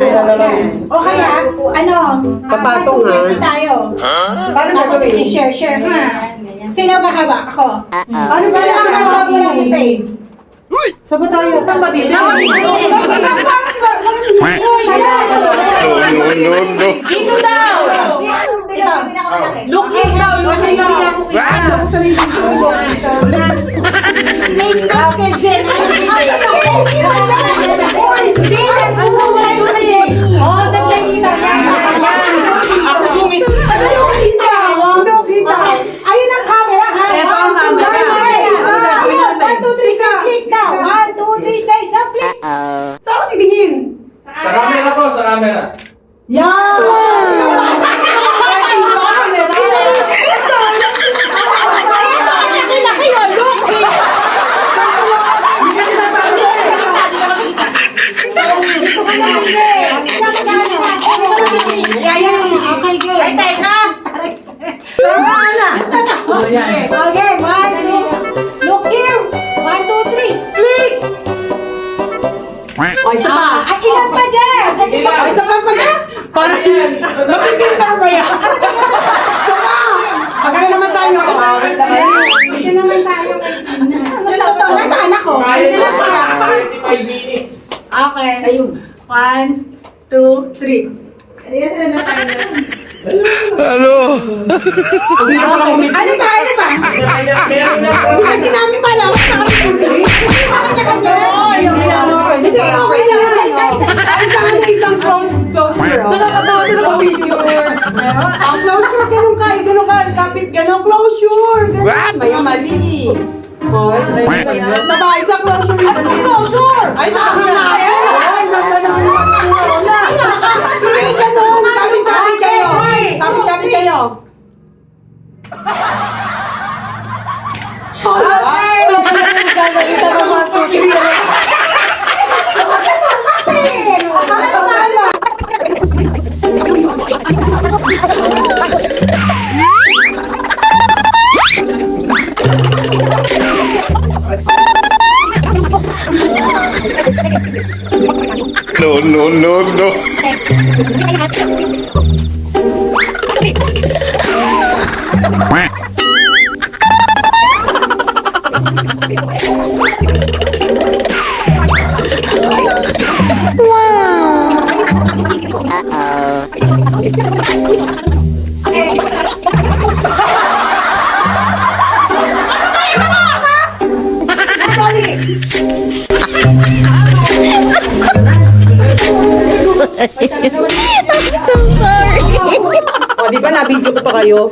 O kaya, ano, Papatong, ha? sexy tayo. Paano Tapos gagawin? share, ha? Sino kakaba? Ako. Ano ba Sino yan? ang kasama mula si Faye? Saan ba tayo? Saan ba dito? No, no, no. Dito daw! Dito. Looking daw! Looking daw! Ako sa lady ko. May space kay Jen. Oh, sa Jenny daw yan. Ako gumit. Ayun ang camera, ha? Ito ang camera. Ito, gawin natin. 1, 2, 3, say click daw. 1, 2, 3, say sa click. Saan ako titingin? Sa camera po, sa camera. Yan! Okay, good. Right there, ha? Okay, 1, 2. Look here. 1, 2, 3. Click! O, isa pa. Ay, ilan pa dyan? O, isa pa pa. Parang, mapipintar ba yan? Isa pa. Magano naman tayo. Ito naman tayo. Yung totoo na sa anak ko. Kaya na pala, 35 minutes. Okay. 1, 2, 3. Ano? Ano ba? Meron na po. Hindi namin malaman sa kami tuloy. Kanya-kanya. Hindi, okay na. Isang closure. Nakakatawa din ako video. Ang closure, ganun ka. Ganun ka. Kapit ganun. Closure. Ganun. May mali. Oh, sabay, isang closure. Ano closure? Ay, nakakama. Hindi, ganun. Kapit-kapit kayo. Kapit-kapit kayo. Okay. Gagawin ka naman po. No, no, no, no. O, di ba na-video ko pa kayo?